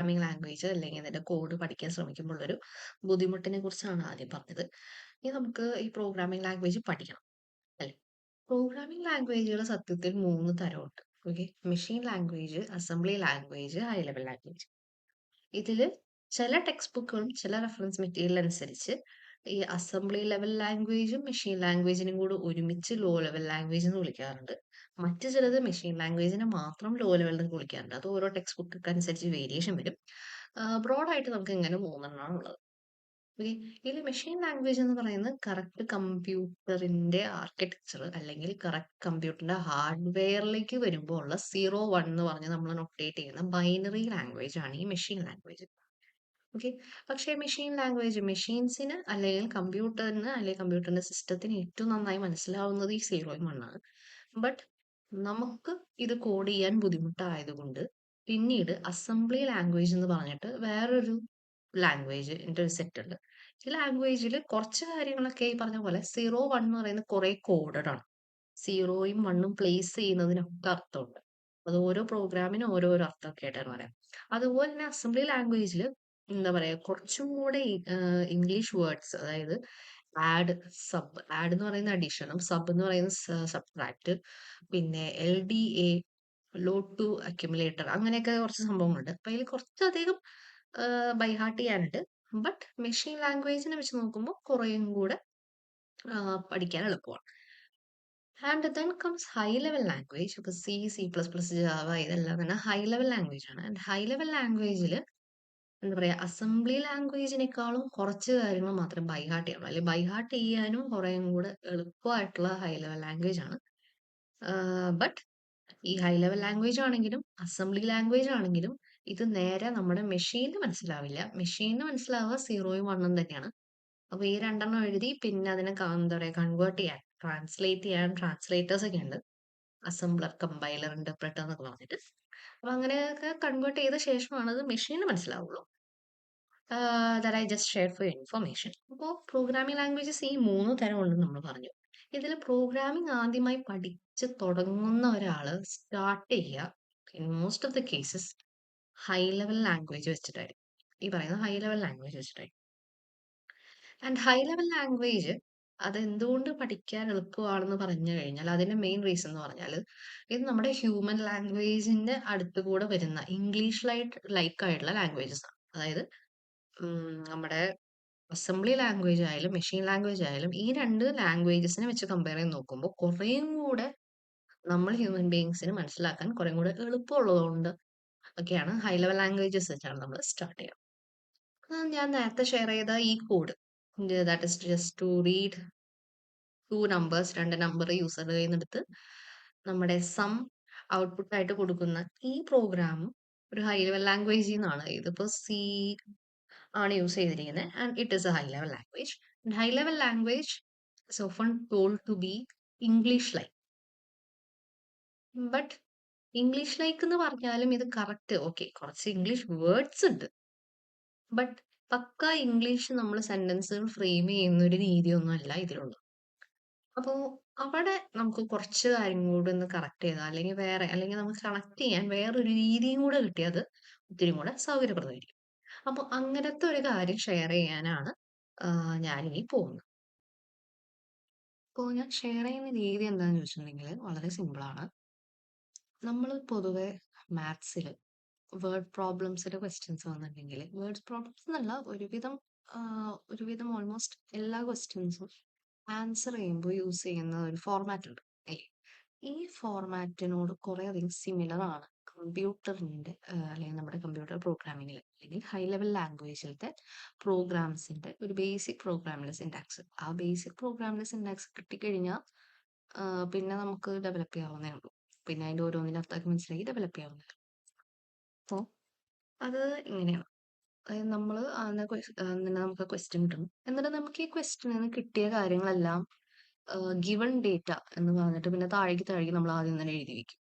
Programming language അല്ലെങ്കിൽ അതിന്റെ code പഠിക്കാൻ ശ്രമിക്കുമ്പോൾ ഒരു ബുദ്ധിമുട്ടിനെ കുറിച്ചാണ് ആദ്യം പറഞ്ഞത്. ഇനി നമുക്ക് ഈ പ്രോഗ്രാമിംഗ് ലാംഗ്വേജ് പഠിക്കണം അല്ലേ? പ്രോഗ്രാമിംഗ് ലാംഗ്വേജുകൾ സത്യത്തിൽ 3 തരമുണ്ട്. Okay. Machine language, assembly language, high level language. ഇതില് ചില ടെക്സ്റ്റ് ബുക്കുകളും ചില റെഫറൻസ് മെറ്റീരിയൽ അനുസരിച്ച് ഈ അസംബ്ലി ലെവൽ ലാംഗ്വേജും മെഷീൻ ലാംഗ്വേജിനും കൂടെ ഒരുമിച്ച് ലോ ലെവൽ ലാംഗ്വേജ് എന്ന് വിളിക്കാറുണ്ട്. മറ്റു ചിലത് മെഷീൻ ലാംഗ്വേജിനെ മാത്രം ലോ ലെവൽ എന്ന് വിളിക്കാറുണ്ട്. അത് ഓരോ ടെക്സ്റ്റ് ബുക്ക് അനുസരിച്ച് വേരിയേഷൻ വരും. ബ്രോഡായിട്ട് നമുക്ക് ഇങ്ങനെ മൂന്നെണ്ണമാണ് ഉള്ളത്. ഓക്കെ. ഇതിൽ മെഷീൻ ലാംഗ്വേജ് എന്ന് പറയുന്നത് കറക്റ്റ് കമ്പ്യൂട്ടറിന്റെ ആർക്കിടെക്ചർ അല്ലെങ്കിൽ കറക്റ്റ് കമ്പ്യൂട്ടറിന്റെ ഹാർഡ്വെയറിലേക്ക് വരുമ്പോൾ ഉള്ള 01 എന്ന് പറഞ്ഞ് നമ്മൾ നൊട്ടേറ്റ് ചെയ്യുന്ന ബൈനറി ലാംഗ്വേജ് ആണ് ഈ മെഷീൻ ലാംഗ്വേജ്. ഓക്കെ. പക്ഷേ മെഷീൻ ലാംഗ്വേജ് മെഷീൻസിന് അല്ലെങ്കിൽ കമ്പ്യൂട്ടറിന് അല്ലെങ്കിൽ കമ്പ്യൂട്ടറിന്റെ സിസ്റ്റത്തിന് ഏറ്റവും നന്നായി മനസ്സിലാവുന്നത് ഈ 01 ആണ്. ബട്ട് നമുക്ക് ഇത് കോഡ് ചെയ്യാൻ ബുദ്ധിമുട്ടായതുകൊണ്ട് പിന്നീട് അസംബ്ലി ലാംഗ്വേജ് എന്ന് പറഞ്ഞിട്ട് വേറൊരു ലാംഗ്വേജിന്റെ ഒരു സെറ്റ് ഉണ്ട്. ഈ ലാംഗ്വേജിൽ കുറച്ച് കാര്യങ്ങളൊക്കെ ഈ പറഞ്ഞ പോലെ 01 എന്ന് പറയുന്നത് കുറെ കോഡഡ് ആണ്. സീറോയും വണ്ണും പ്ലേസ് ചെയ്യുന്നതിനൊക്കെ അർത്ഥമുണ്ട്. അത് ഓരോ പ്രോഗ്രാമിനും ഓരോരോ അർത്ഥമൊക്കെ ആയിട്ടാണ് പറയാം. അതുപോലെ തന്നെ അസംബ്ലി ലാംഗ്വേജിൽ എന്താ പറയാ കുറച്ചും കൂടെ ഇംഗ്ലീഷ് വേർഡ്സ് അതായത് ആഡ് എന്ന് പറയുന്ന അഡീഷനും സബ് എന്ന് പറയുന്ന സബ്ട്രാക്ട് പിന്നെ LDA ലോഡ് ടു അക്യുമുലേറ്റർ അങ്ങനെയൊക്കെ കുറച്ച് സംഭവങ്ങളുണ്ട്. അപ്പൊ അതിൽ കുറച്ചധികം ബൈ ഹാർട്ട് ചെയ്യാനുണ്ട്. ബട്ട് മെഷീൻ ലാംഗ്വേജിനെ വെച്ച് നോക്കുമ്പോൾ കുറേയും കൂടെ പഠിക്കാൻ എളുപ്പമാണ്. And then comes high level language. ഇപ്പൊ C++, ജാവ ഇതെല്ലാം തന്നെ ഹൈ ലെവൽ ലാംഗ്വേജ് ആണ്. ആൻഡ് ഹൈ ലെവൽ ലാംഗ്വേജിൽ എന്താ പറയാ അസംബ്ലി ലാംഗ്വേജിനേക്കാളും കുറച്ച് കാര്യങ്ങൾ മാത്രം ബൈ ഹാർട്ട് ചെയ്യണം. അല്ലെങ്കിൽ ബൈ ഹാർട്ട് ചെയ്യാനും കുറേയും കൂടെ എളുപ്പമായിട്ടുള്ള ഹൈ ലെവൽ ലാംഗ്വേജ് ആണ്. ബട്ട് ഈ ഹൈ ലെവൽ ലാംഗ്വേജ് ആണെങ്കിലും അസംബ്ലി ലാംഗ്വേജ് ആണെങ്കിലും ഇത് നേരെ നമ്മുടെ മെഷീനിന് മനസ്സിലാവില്ല. മെഷീനിന് മനസ്സിലാവുക സീറോയും വണ്ണും തന്നെയാണ്. അപ്പൊ ഈ രണ്ടെണ്ണം എഴുതി പിന്നെ അതിനെ എന്താ പറയാ കൺവേർട്ട് ചെയ്യാൻ ട്രാൻസ്ലേറ്റ് ചെയ്യാൻ ട്രാൻസ്ലേറ്റേഴ്സ് ഒക്കെ ഉണ്ട്. അസംബ്ലർ, കമ്പൈലർ, ഇന്റർപ്രറ്റർ എന്നൊക്കെ പറഞ്ഞിട്ട്. അപ്പൊ അങ്ങനെയൊക്കെ കൺവേർട്ട് ചെയ്ത ശേഷമാണ് അത് മെഷീനിന് മനസ്സിലാവുള്ളൂ. that I just shared for your information. അപ്പോൾ പ്രോഗ്രാമിംഗ് ലാംഗ്വേജസ് ഈ 3 തരം ഉണ്ടെന്ന് നമ്മൾ പറഞ്ഞു. ഇതിൽ പ്രോഗ്രാമിംഗ് ആദ്യമായി പഠിച്ച് തുടങ്ങുന്ന ഒരാള് സ്റ്റാർട്ട് ചെയ്യുക in most of the cases high level language വെച്ചിട്ടായിരിക്കും. ഈ പറയുന്ന ഹൈ ലെവൽ ലാംഗ്വേജ് വെച്ചിട്ടായിരിക്കും. ആൻഡ് ഹൈ ലെവൽ ലാംഗ്വേജ് അത് എന്തുകൊണ്ട് പഠിക്കാൻ എളുപ്പമാണെന്ന് പറഞ്ഞു കഴിഞ്ഞാൽ അതിന്റെ മെയിൻ റീസൺ എന്ന് പറഞ്ഞാൽ ഇത് നമ്മുടെ ഹ്യൂമൻ ലാംഗ്വേജിന്റെ അടുത്ത് കൂടെ വരുന്ന ഇംഗ്ലീഷ് ലൈക്ക് ആയിട്ടുള്ള ലാംഗ്വേജസ് ആണ്. അതായത് നമ്മുടെ അസംബ്ലി ലാംഗ്വേജ് ആയാലും മെഷീൻ ലാംഗ്വേജ് ആയാലും ഈ രണ്ട് ലാംഗ്വേജസിനെ വെച്ച് കമ്പയർ ചെയ്ത് നോക്കുമ്പോൾ കുറേയും കൂടെ നമ്മൾ ഹ്യൂമൻ ബീയിങ്സിന് മനസ്സിലാക്കാൻ കുറേം കൂടെ എളുപ്പമുള്ളതുകൊണ്ട് ഒക്കെയാണ് ഹൈ ലെവൽ ലാംഗ്വേജസ് വെച്ചാണ് നമ്മൾ സ്റ്റാർട്ട് ചെയ്യുക. ഞാൻ നേരത്തെ ഷെയർ ചെയ്ത ഈ code that is just to read രണ്ട് നമ്പർ യൂസറുടെ കയ്യിൽ നിന്ന് എടുത്ത് നമ്മുടെ സം ഔട്ട്പുട്ട് ആയിട്ട് കൊടുക്കുന്ന ഈ പ്രോഗ്രാമും ഒരു ഹൈ ലെവൽ ലാംഗ്വേജിൽ നിന്നാണ്. ഇതിപ്പോ ആണ് യൂസ് ചെയ്തിരിക്കുന്നത് and it is a high level language. High level language is often told to be English like. But English like എന്ന് പറഞ്ഞാലും ഇത് കറക്റ്റ് ഓക്കെ കുറച്ച് ഇംഗ്ലീഷ് വേർഡ്സ് ഉണ്ട്. ബട്ട് പക്ക ഇംഗ്ലീഷ് നമ്മൾ സെന്റൻസുകൾ ഫ്രെയിം ചെയ്യുന്ന ഒരു രീതിയൊന്നും അല്ല ഇതിലുള്ളത്. അപ്പോ അവിടെ നമുക്ക് കുറച്ച് കാര്യങ്ങൾ കൂടി ഒന്ന് കറക്റ്റ് ചെയ്താൽ അല്ലെങ്കിൽ വേറെ അല്ലെങ്കിൽ നമുക്ക് കണക്ട് ചെയ്യാൻ വേറൊരു രീതിയും കൂടെ കിട്ടിയത് ഒത്തിരി കൂടെ സൗകര്യപ്രദമായിരിക്കും. അപ്പൊ അങ്ങനത്തെ ഒരു കാര്യം ഷെയർ ചെയ്യാനാണ് ഞാനിനി പോകുന്നത്. അപ്പോൾ ഞാൻ ഷെയർ ചെയ്യുന്ന രീതി എന്താണെന്ന് ചോദിച്ചിട്ടുണ്ടെങ്കിൽ വളരെ സിമ്പിളാണ്. നമ്മൾ പൊതുവെ മാത്സിൽ വേർഡ് പ്രോബ്ലംസിന്റെ ക്വസ്റ്റ്യൻസ് വന്നിട്ടുണ്ടെങ്കിൽ വേർഡ് പ്രോബ്ലംസ് എന്നല്ല ഒരുവിധം ഓൾമോസ്റ്റ് എല്ലാ ക്വസ്റ്റ്യൻസും ആൻസർ ചെയ്യുമ്പോൾ യൂസ് ചെയ്യുന്ന ഒരു ഫോർമാറ്റ് ഉണ്ട് അല്ലേ? ഈ ഫോർമാറ്റിനോട് കുറെ അധികം സിമിലർ ആണ് കമ്പ്യൂട്ടറിന്റെ അല്ലെങ്കിൽ നമ്മുടെ കമ്പ്യൂട്ടർ പ്രോഗ്രാമിംഗിൽ അല്ലെങ്കിൽ ഹൈ ലെവൽ ലാംഗ്വേജിലത്തെ പ്രോഗ്രാംസിന്റെ ഒരു ബേസിക് പ്രോഗ്രാമിലെ സിന്റാക്സ്. ആ ബേസിക് പ്രോഗ്രാമിലെ സിന്റാക്സ് കിട്ടിക്കഴിഞ്ഞാൽ പിന്നെ നമുക്ക് ഡെവലപ്പ് ചെയ്യാവുന്നേ ഉള്ളൂ. പിന്നെ അതിന്റെ ഓരോന്നിന്റെ അർത്ഥമൊക്കെ മനസ്സിലാക്കി ഡെവലപ്പ് ചെയ്യാവുന്നേ ഉള്ളൂ. അപ്പോൾ അത് ഇങ്ങനെയാണ്. അതായത് നമ്മൾ നമുക്ക് ക്വസ്റ്റ്യൻ കിട്ടും. എന്നിട്ട് നമുക്ക് ഈ ക്വസ്റ്റ്യനിൽ നിന്ന് കിട്ടിയ കാര്യങ്ങളെല്ലാം ഗിവൺ ഡേറ്റ എന്ന് പറഞ്ഞിട്ട് പിന്നെ താഴേക്ക് നമ്മൾ ആദ്യം തന്നെ എഴുതി വെക്കും.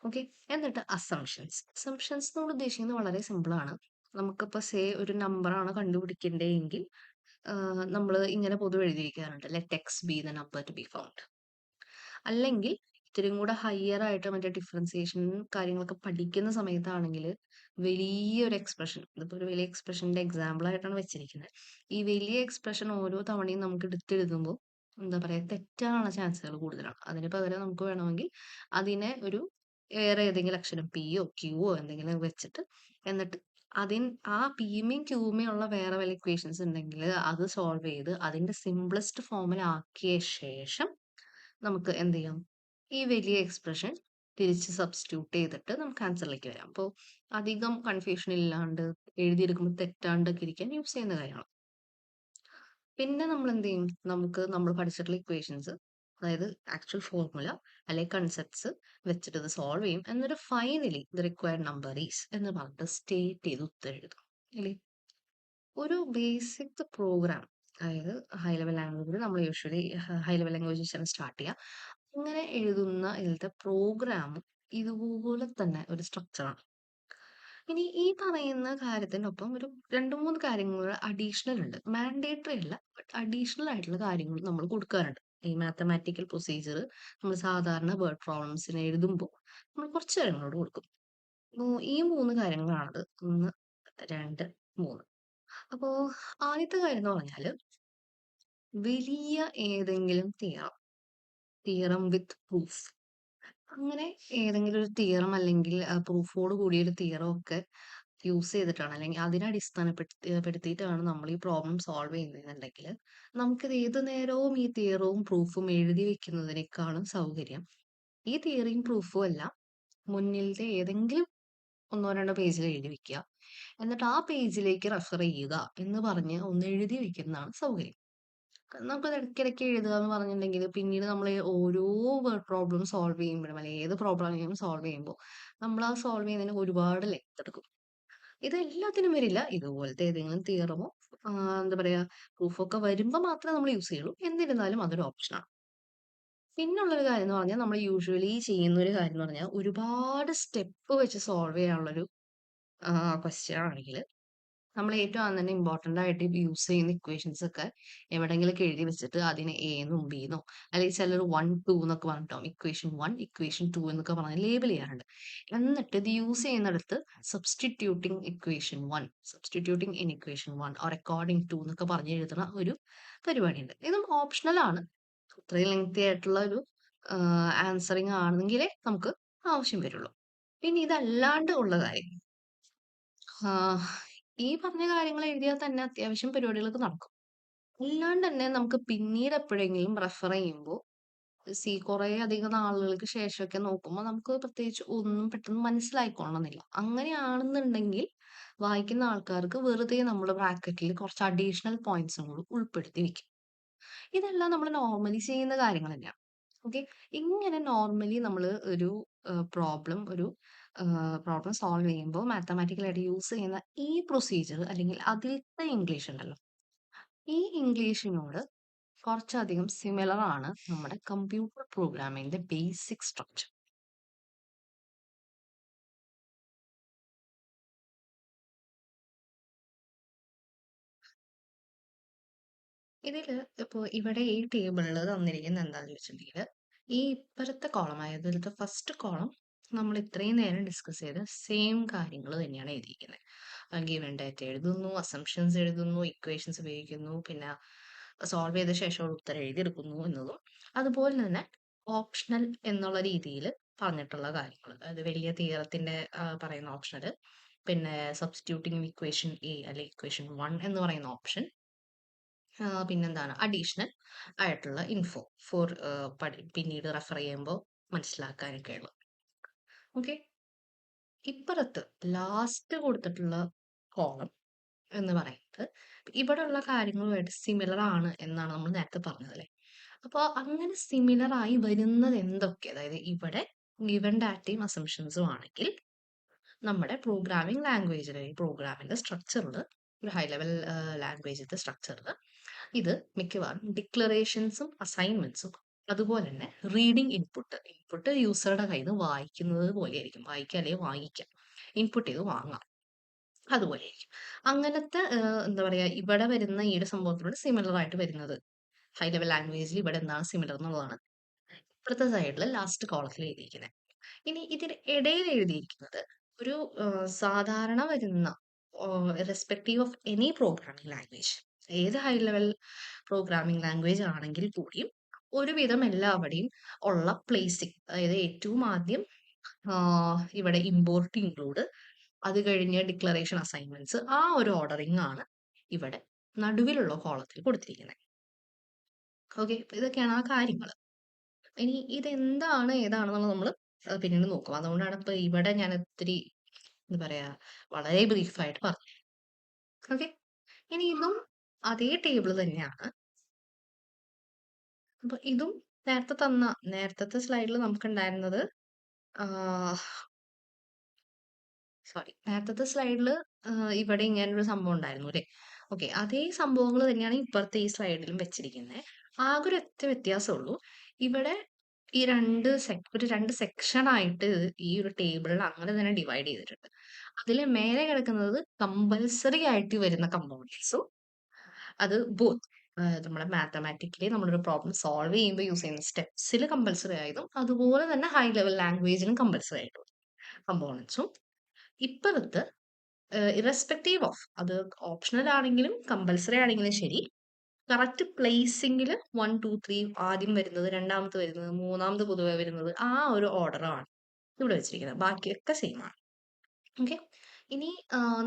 ഓക്കെ. എന്നിട്ട് അസംഷൻസ് നമ്മൾ ഉദ്ദേശിക്കുന്നത് വളരെ സിമ്പിൾ ആണ്. നമുക്കിപ്പോ ഒരു നമ്പറാണ് കണ്ടുപിടിക്കേണ്ടതെങ്കിൽ നമ്മൾ ഇങ്ങനെ പൊതുവെ എഴുതി വെക്കാറുണ്ട് let X B the number two be found. അല്ലെങ്കിൽ ഇത്തിരി കൂടെ ഹയർ ആയിട്ട് മറ്റേ ഡിഫറൻസിയേഷൻ കാര്യങ്ങളൊക്കെ പഠിക്കുന്ന സമയത്താണെങ്കിൽ വലിയൊരു എക്സ്പ്രഷൻ, ഇതിപ്പോൾ ഒരു വലിയ എക്സ്പ്രഷന്റെ എക്സാമ്പിൾ ആയിട്ടാണ് വെച്ചിരിക്കുന്നത്. ഈ വലിയ എക്സ്പ്രഷൻ ഓരോ തവണയും നമുക്ക് എടുത്തെഴുതുമ്പോൾ എന്താ പറയുക, തെറ്റാനുള്ള ചാൻസുകൾ കൂടുതലാണ്. അതിന് പകരം നമുക്ക് വേണമെങ്കിൽ അതിനെ ഒരു വേറെ ഏതെങ്കിലും അക്ഷരം പിയോ ക്യൂവോ എന്തെങ്കിലും വെച്ചിട്ട്, എന്നിട്ട് ആ പിയുമേയും ക്യൂമേയും ഉള്ള വേറെ വല്ല ഇക്വേഷൻസ് ഉണ്ടെങ്കിൽ അത് സോൾവ് ചെയ്ത് അതിന്റെ സിംപ്ലസ്റ്റ് ഫോമിൽ ആക്കിയ ശേഷം നമുക്ക് എന്ത് ചെയ്യാം, ഈ വലിയ എക്സ്പ്രഷൻ തിരിച്ച് സബ്സ്റ്റിറ്റ്യൂട്ട് ചെയ്തിട്ട് നമുക്ക് ആൻസറിലേക്ക് വരാം. അപ്പോൾ അധികം കൺഫ്യൂഷൻ ഇല്ലാണ്ട് എഴുതിയെടുക്കുമ്പോൾ തെറ്റാണ്ടൊക്കെ ഇരിക്കാൻ യൂസ് ചെയ്യുന്ന കാര്യമാണ്. പിന്നെ നമ്മൾ എന്ത് ചെയ്യും, നമുക്ക് നമ്മൾ പഠിച്ചിട്ടുള്ള ഇക്വേഷൻസ്, അതായത് ആക്ച്വൽ ഫോർമുല അല്ലെങ്കിൽ കൺസെപ്റ്റ്സ് വെച്ചിട്ട് ഇത് സോൾവ് ചെയ്യും. എന്നിട്ട് finally the required number is എന്ന് പറഞ്ഞിട്ട് സ്റ്റേറ്റ് ചെയ്ത് ഉത്തരം എഴുതും. അല്ലേ? ഒരു ബേസിക് പ്രോഗ്രാം, അതായത് ഹൈ ലെവൽ ലാംഗ്വേജിൽ നമ്മൾ usually high level language start ചെയ്യുക. അങ്ങനെ എഴുതുന്ന ഇതിലത്തെ പ്രോഗ്രാമും ഇതുപോലെ തന്നെ ഒരു സ്ട്രക്ചറാണ്. ഇനി ഈ പറയുന്ന കാര്യത്തിനൊപ്പം ഒരു 2, 3 കാര്യങ്ങൾ അഡീഷണൽ ഉണ്ട്. മാൻഡേറ്ററി അല്ല, ബട്ട് അഡീഷണൽ ആയിട്ടുള്ള കാര്യങ്ങൾ നമ്മൾ കൊടുക്കാറുണ്ട്. ഈ മാത്തമാറ്റിക്കൽ പ്രൊസീജിയർ നമ്മൾ സാധാരണ വേർഡ് പ്രോബ്ലംസിന് എഴുതുമ്പോൾ നമ്മൾ കുറച്ച് കാര്യങ്ങളോട് കൊടുക്കും. ഈ 3 കാര്യങ്ങളാണത്. 1, 2, 3. അപ്പോ ആദ്യത്തെ കാര്യം എന്ന് പറഞ്ഞാല് വലിയ ഏതെങ്കിലും തിയറം വിത്ത് പ്രൂഫ്. അങ്ങനെ ഏതെങ്കിലും ഒരു തിയറം അല്ലെങ്കിൽ പ്രൂഫോട് കൂടിയ ഒരു തിയറം ഒക്കെ യൂസ് ചെയ്തിട്ടാണ്, അല്ലെങ്കിൽ അതിനെ അടിസ്ഥാനപ്പെടുത്തിയിട്ടാണ് നമ്മൾ ഈ പ്രോബ്ലം സോൾവ് ചെയ്യുന്നതെന്നുണ്ടെങ്കിൽ നമുക്കിത് ഏത് നേരവും ഈ തിയറവും പ്രൂഫും എഴുതി വെക്കുന്നതിനേക്കാളും സൗകര്യം ഈ തിയറിയും പ്രൂഫും എല്ലാം മുന്നിലത്തെ ഏതെങ്കിലും 1, 2 പേജിൽ എഴുതി വെക്കുക. എന്നിട്ട് ആ പേജിലേക്ക് റെഫർ ചെയ്യുക എന്ന് പറഞ്ഞ് ഒന്ന് എഴുതി വെക്കുന്നതാണ് സൗകര്യം. നമുക്കത് ഇടയ്ക്കിടയ്ക്ക് എഴുതുക എന്ന് പറഞ്ഞിട്ടുണ്ടെങ്കിൽ പിന്നീട് നമ്മൾ ഓരോ വേർഡ് പ്രോബ്ലം സോൾവ് ചെയ്യുമ്പോഴും, അല്ലെങ്കിൽ ഏത് പ്രോബ്ലം സോൾവ് ചെയ്യുമ്പോൾ നമ്മൾ ആ സോൾവ് ചെയ്യുന്നതിന് ഒരുപാട് ലെങ്ത് എടുക്കും. ഇത് എല്ലാത്തിനും വരില്ല. ഇതുപോലത്തെ ഏതെങ്കിലും തിയറമോ എന്താ പറയാ പ്രൂഫൊക്കെ വരുമ്പോൾ മാത്രമേ നമ്മൾ യൂസ് ചെയ്യുള്ളൂ. എന്നിരുന്നാലും അതൊരു ഓപ്ഷനാണ്. പിന്നുള്ളൊരു കാര്യം എന്ന് പറഞ്ഞാൽ നമ്മൾ യൂഷ്വലി ചെയ്യുന്ന ഒരു കാര്യം എന്ന് പറഞ്ഞാൽ ഒരുപാട് സ്റ്റെപ്പ് വെച്ച് സോൾവ് ചെയ്യാനുള്ളൊരു ക്വസ്റ്റ്യൻ ആണെങ്കിൽ നമ്മൾ ഏറ്റവും ആദ്യം തന്നെ ഇമ്പോർട്ടന്റ് ആയിട്ട് യൂസ് ചെയ്യുന്ന ഇക്വേഷൻസ് ഒക്കെ എവിടെയെങ്കിലുമൊക്കെ എഴുതി വെച്ചിട്ട് അതിനെ എ എന്നും ബി എന്നോ അല്ലെങ്കിൽ ചിലർ 1, 2 എന്നൊക്കെ പറഞ്ഞിട്ടുണ്ടാവും. ഇക്വേഷൻ 1, ഇക്വേഷൻ 2 എന്നൊക്കെ പറഞ്ഞ് ലേബൽ ചെയ്യാറുണ്ട്. എന്നിട്ട് ഇത് യൂസ് ചെയ്യുന്നിടത്ത് substituting in equation 1 or according to എന്നൊക്കെ പറഞ്ഞ് എഴുതുന്ന ഒരു പരിപാടിയുണ്ട്. ഇതും ഓപ്ഷണൽ ആണ്. ഇത്രയും ലെങ്തി ആയിട്ടുള്ള ഒരു ആൻസറിങ് ആണെങ്കിലേ നമുക്ക് ആവശ്യം വരുള്ളൂ. പിന്നെ ഇതല്ലാണ്ട് ഉള്ള കാര്യം, ആഹ് ഈ പറഞ്ഞ കാര്യങ്ങൾ എഴുതിയാൽ തന്നെ അത്യാവശ്യം പരിപാടികളൊക്കെ നടക്കും. അല്ലാണ്ട് തന്നെ നമുക്ക് പിന്നീട് എപ്പോഴെങ്കിലും റെഫർ ചെയ്യുമ്പോൾ കുറെ അധികം നാളുകൾക്ക് ശേഷമൊക്കെ നോക്കുമ്പോൾ നമുക്ക് പ്രത്യേകിച്ച് ഒന്നും പെട്ടെന്ന് മനസ്സിലായിക്കൊള്ളണമെന്നില്ല. അങ്ങനെയാണെന്നുണ്ടെങ്കിൽ വായിക്കുന്ന ആൾക്കാർക്ക് വെറുതെ നമ്മൾ ബ്രാക്കറ്റിൽ കുറച്ച് അഡീഷണൽ പോയിന്റ്സും കൂടി ഉൾപ്പെടുത്തി വെക്കും. ഇതെല്ലാം നമ്മൾ നോർമലി ചെയ്യുന്ന കാര്യങ്ങൾ തന്നെയാണ്. ഓക്കെ. ഇങ്ങനെ നോർമലി നമ്മൾ ഒരു പ്രോബ്ലം ഒരു പ്രോബ്ലം സോൾവ് ചെയ്യുമ്പോൾ മാത്തമാറ്റിക്കലായിട്ട് യൂസ് ചെയ്യുന്ന ഈ പ്രൊസീജിയർ അല്ലെങ്കിൽ അതിലത്തെ ഇംഗ്ലീഷ് ഉണ്ടല്ലോ, ഈ ഇംഗ്ലീഷിനോട് കുറച്ചധികം സിമിലർ ആണ് നമ്മുടെ കമ്പ്യൂട്ടർ പ്രോഗ്രാമിംഗിന്റെ ബേസിക് സ്ട്രക്ചർ. ഇതിൽ ഇപ്പോൾ ഇവിടെ ഈ ടേബിളിൽ തന്നിരിക്കുന്ന എന്താണെന്ന് ചോദിച്ചിട്ടുണ്ടെങ്കിൽ ഈ ഇപ്പുറത്തെ കോളം, അതായത് ഇതിലത്തെ ഫസ്റ്റ് കോളം നമ്മൾ ഇത്രയും നേരം ഡിസ്കസ് ചെയ്ത സെയിം കാര്യങ്ങൾ തന്നെയാണ് എഴുതിയിരിക്കുന്നത്. ഗിവൻ ഡാറ്റ എഴുതുന്നു, അസംഷൻസ് എഴുതുന്നു, ഇക്വേഷൻസ് ഉപയോഗിക്കുന്നു, പിന്നെ സോൾവ് ചെയ്ത ശേഷം ഉത്തരം എഴുതിയെടുക്കുന്നു എന്നതും അതുപോലെ തന്നെ ഓപ്ഷണൽ എന്നുള്ള രീതിയിൽ പറഞ്ഞിട്ടുള്ള കാര്യങ്ങൾ, അതായത് വലിയ തീരത്തിന്റെ പറയുന്ന ഓപ്ഷണൽ, പിന്നെ സബ്സ്റ്റിറ്റ്യൂട്ടിംഗ് ഇക്വേഷൻ എ അല്ലെങ്കിൽ ഇക്വേഷൻ 1 എന്ന് പറയുന്ന ഓപ്ഷൻ, പിന്നെന്താണ് അഡീഷണൽ ആയിട്ടുള്ള ഇൻഫോ ഫോർ പിന്നീട് റെഫർ ചെയ്യുമ്പോൾ മനസ്സിലാക്കാനൊക്കെയുള്ളത്. ഓക്കെ. ഇപ്പുറത്ത് ലാസ്റ്റ് കൊടുത്തിട്ടുള്ള കോളം എന്ന് പറയുന്നത് ഇവിടെയുള്ള കാര്യങ്ങളുമായിട്ട് സിമിലർ ആണ് എന്നാണ് നമ്മൾ നേരത്തെ പറഞ്ഞത് അല്ലേ. അപ്പോൾ അങ്ങനെ സിമിലർ ആയി വരുന്നത് എന്തൊക്കെ, അതായത് ഇവിടെ ഗിവൻ ഡാറ്റയും അസംഷൻസും ആണെങ്കിൽ നമ്മുടെ പ്രോഗ്രാമിംഗ് ലാംഗ്വേജിൽ, ഈ പ്രോഗ്രാമിന്റെ സ്ട്രക്ചറിൽ, ഒരു ഹൈ ലെവൽ ലാംഗ്വേജിന്റെ സ്ട്രക്ചറിൽ ഇത് മിക്കവാറും ഡിക്ലറേഷൻസും അസൈൻമെന്റ്സും അതുപോലെ തന്നെ റീഡിംഗ് ഇൻപുട്ട് യൂസറുടെ കയ്യിൽ നിന്ന് വായിക്കുന്നത് പോലെയായിരിക്കും. വായിക്കുക അല്ലെങ്കിൽ വാങ്ങിക്കാം, ഇൻപുട്ട് ചെയ്ത് വാങ്ങാം, അതുപോലെയായിരിക്കും. അങ്ങനത്തെ എന്താ പറയാ, ഇവിടെ വരുന്ന ഈ ഒരു സംഭവത്തിനോട് സിമിലർ ആയിട്ട് വരുന്നത് ഹൈ ലെവൽ ലാംഗ്വേജിൽ ഇവിടെ എന്താണ് സിമിലർ എന്നുള്ളതാണ് ഇപ്പുറത്തെ സൈഡിൽ ലാസ്റ്റ് കോളത്തിൽ എഴുതിയിരിക്കുന്നത്. ഇനി ഇതിന് ഇടയിൽ എഴുതിയിരിക്കുന്നത് ഒരു സാധാരണ വരുന്ന respective of any programming language, ഏത് ഹൈ ലെവൽ പ്രോഗ്രാമിംഗ് ലാംഗ്വേജ് ആണെങ്കിൽ കൂടിയും ഒരുവിധം എല്ലാവിടെയും ഉള്ള പ്ലേസിംഗ്, അതായത് ഏറ്റവും ആദ്യം ഇവിടെ ഇമ്പോർട്ട് ഇൻക്ലൂഡ്, അത് കഴിഞ്ഞ് ഡിക്ലറേഷൻ അസൈൻമെന്റ്സ്, ആ ഒരു ഓർഡറിംഗ് ആണ് ഇവിടെ നടുവിലുള്ള കോളത്തിൽ കൊടുത്തിരിക്കുന്നത്. ഓക്കെ, ഇതൊക്കെയാണ് ആ കാര്യങ്ങൾ. ഇനി ഇതെന്താണ് ഏതാണെന്നുള്ളത് നമ്മൾ പിന്നീട് നോക്കും. അതുകൊണ്ടാണ് ഇപ്പൊ ഇവിടെ ഞാൻ ഒത്തിരി എന്താ പറയാ വളരെ ബ്രീഫായിട്ട് പറഞ്ഞു. ഓക്കെ, ഇനി ഇതും അതേ ടേബിൾ തന്നെയാണ്. അപ്പൊ ഇതും നേരത്തെ സ്ലൈഡിൽ നമുക്ക് ഉണ്ടായിരുന്നത്, സോറി, നേരത്തെ സ്ലൈഡിൽ ഇവിടെ ഇങ്ങനൊരു സംഭവം ഉണ്ടായിരുന്നു അല്ലേ? ഓക്കെ, അതേ സംഭവങ്ങൾ തന്നെയാണ് ഇപ്പുറത്തെ ഈ സ്ലൈഡിലും വെച്ചിരിക്കുന്നത്. ആകെ ഒരു ഒറ്റ വ്യത്യാസമുള്ളൂ. ഇവിടെ ഈ രണ്ട് സെക്ഷൻ ആയിട്ട് ഈ ഒരു ടേബിളിൽ അങ്ങനെ തന്നെ ഡിവൈഡ് ചെയ്തിട്ടുണ്ട്. അതിൽ മേലെ കിടക്കുന്നത് കമ്പൽസറി ആയിട്ട് വരുന്ന കമ്പോണൻസും, അത് ബോത്ത് നമ്മുടെ മാത്തമാറ്റിക്കലി നമ്മളൊരു പ്രോബ്ലം സോൾവ് ചെയ്യുമ്പോൾ യൂസ് ചെയ്യുന്ന സ്റ്റെപ്സിൽ കമ്പൽസറി ആയതും, അതുപോലെ തന്നെ ഹൈ ലെവൽ ലാംഗ്വേജിനും കമ്പൽസറി ആയിട്ടും കമ്പോണൻസും, ഇപ്പുറത്ത് ഇറസ്പെക്റ്റീവ് ഓഫ് അത് ഓപ്ഷണൽ ആണെങ്കിലും കമ്പൽസറി ആണെങ്കിലും ശരി, കറക്റ്റ് പ്ലേസിംഗിൽ 1, 2, 3 ആദ്യം വരുന്നത്, രണ്ടാമത് വരുന്നത്, മൂന്നാമത് പൊതുവെ വരുന്നത്, ആ ഒരു ഓർഡറാണ് ഇവിടെ വെച്ചിരിക്കുന്നത്. ബാക്കിയൊക്കെ സെയിം ആണ്. ഓക്കെ, ഇനി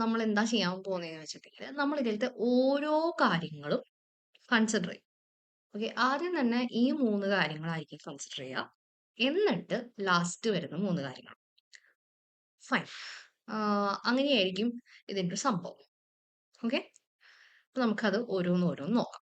നമ്മൾ എന്താ ചെയ്യാൻ പോകുന്നതെന്ന് വെച്ചിട്ടുണ്ടെങ്കിൽ നമ്മൾ ഇതിലത്തെ ഓരോ കാര്യങ്ങളും കൺസിഡർ ചെയ്യും. ഓക്കെ, ആദ്യം തന്നെ ഈ 3 കാര്യങ്ങളായിരിക്കും കൺസിഡർ ചെയ്യുക. എന്നിട്ട് ലാസ്റ്റ് വരുന്ന 3 കാര്യങ്ങൾ. ഫൈൻ. അങ്ങനെയായിരിക്കും ഇതിന്റെ ഒരു സംഭവം. ഓക്കെ, അപ്പൊ നമുക്കത് ഓരോന്നോരോന്ന് നോക്കാം.